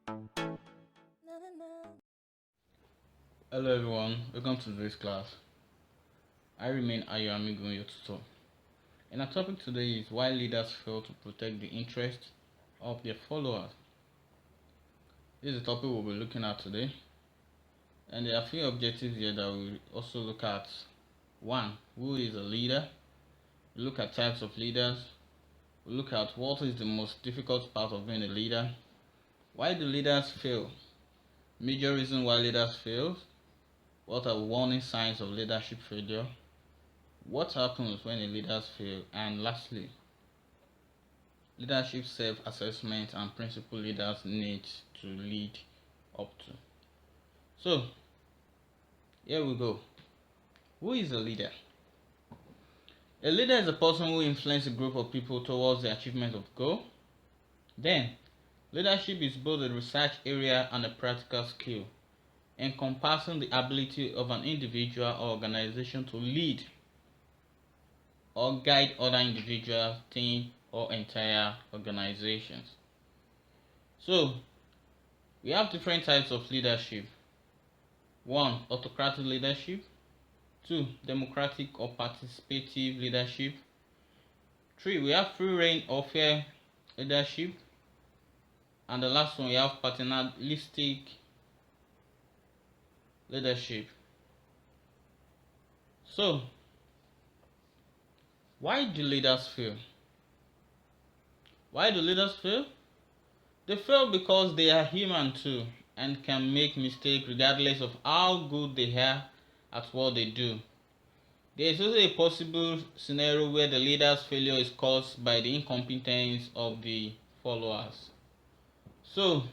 Hello everyone, welcome to today's class. I remain Ayo Amigo, your tutor. And our topic today is why leaders fail to protect the interests of their followers. This is the topic we'll be looking at today. And there are a few objectives here that we'll also look at. One, who is a leader? We look at types of leaders. We look at what is the most difficult part of being a leader. Why do leaders fail? Major reason why leaders fail. What are warning signs of leadership failure? What happens when the leaders fail? And lastly, leadership self-assessment and principle leaders need to lead up to. So, here we go. Who is a leader? A leader is a person who influences a group of people towards the achievement of a goal. Then, leadership is both a research area and a practical skill, encompassing the ability of an individual or organization to lead or guide other individuals, teams, or entire organizations. So, we have different types of leadership. 1. Autocratic leadership. 2. Democratic or participative leadership. 3. We have free reign or fair leadership. And the last one, we have paternalistic leadership. So, why do leaders fail? Why do leaders fail? They fail because they are human too and can make mistakes regardless of how good they are at what they do. There is also a possible scenario where the leader's failure is caused by the incompetence of the followers. So,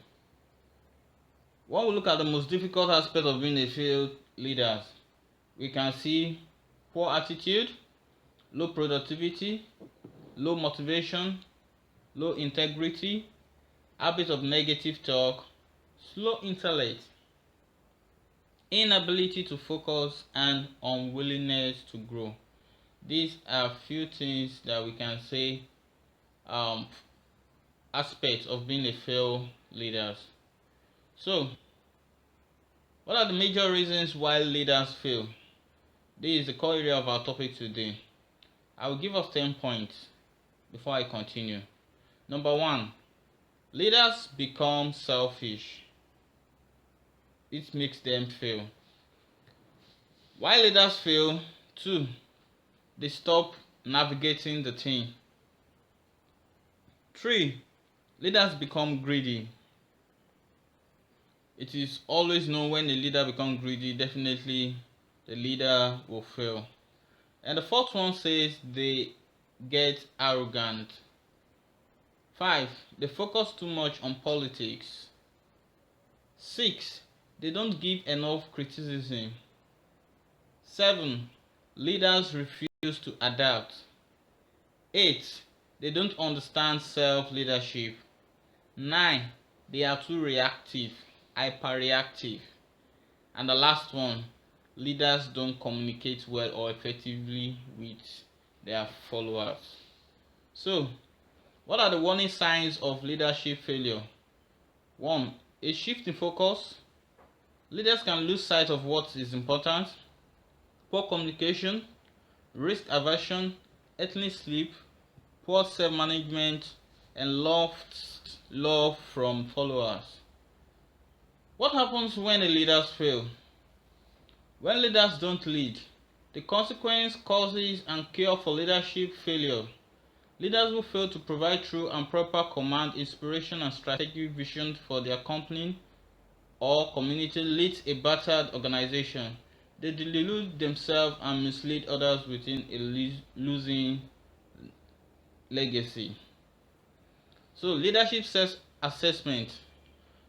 when we look at the most difficult aspect of being a failed leader, we can see poor attitude, low productivity, low motivation, low integrity, habit of negative talk, slow intellect, inability to focus, and unwillingness to grow. These are few things that we can say aspects of being a failed leader. So, what are the major reasons why leaders fail? This is the core area of our topic today. I will give us 10 points before I continue. Number 1, leaders become selfish. It makes them fail. Why leaders fail? 2, they stop navigating the team. 3, leaders become greedy. It is always known when a leader becomes greedy, definitely the leader will fail. And the fourth one says they get arrogant. 5, they focus too much on politics. 6, they don't give enough criticism. 7, leaders refuse to adapt. 8, they don't understand self-leadership. 9, they are too reactive, hyperreactive. And the last one, leaders don't communicate well or effectively with their followers. So, what are the warning signs of leadership failure? 1, a shift in focus. Leaders can lose sight of what is important. Poor communication, risk aversion, ethnic sleep, poor self-management, and lost love from followers. What happens when the leaders fail? When leaders don't lead, the consequence, causes, and cure for leadership failure. Leaders who fail to provide true and proper command, inspiration, and strategic vision for their company or community leads a battered organization. They delude themselves and mislead others within a losing legacy. So, leadership self-assessment.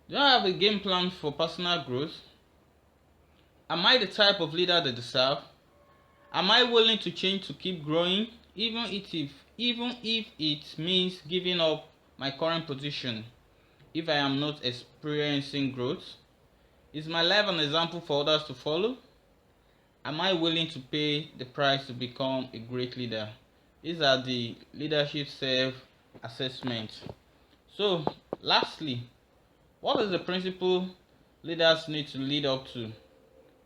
Do I have a game plan for personal growth? Am I the type of leader they deserve? Am I willing to change to keep growing, even if it means giving up my current position if I am not experiencing growth? Is my life an example for others to follow? Am I willing to pay the price to become a great leader? These are the leadership self-assessment. So, lastly, What is the principle leaders need to lead up to?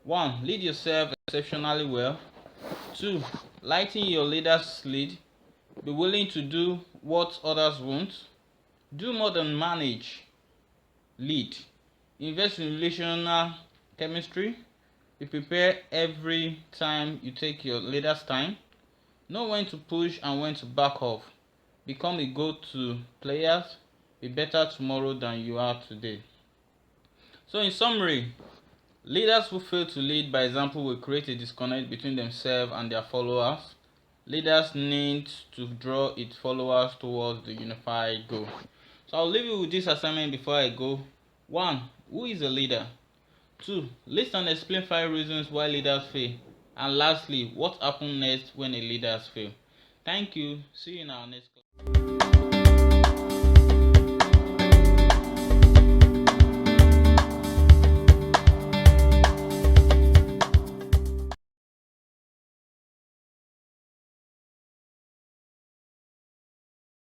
1. Lead yourself exceptionally well. 2. Lighten your leader's lead. Be willing to do what others won't. Do more than manage. Lead. Invest in relational chemistry. Be prepared every time you take your leader's time. Know when to push and when to back off. Become a go-to player. Be better tomorrow than you are today. So in summary, leaders who fail to lead by example will create a disconnect between themselves and their followers. Leaders need to draw its followers towards the unified goal. So I'll leave you with this assignment before I go. 1. Who is a leader? 2. List and explain 5 reasons why leaders fail. And lastly, what happens next when a leader fails? Thank you. See you in our next class.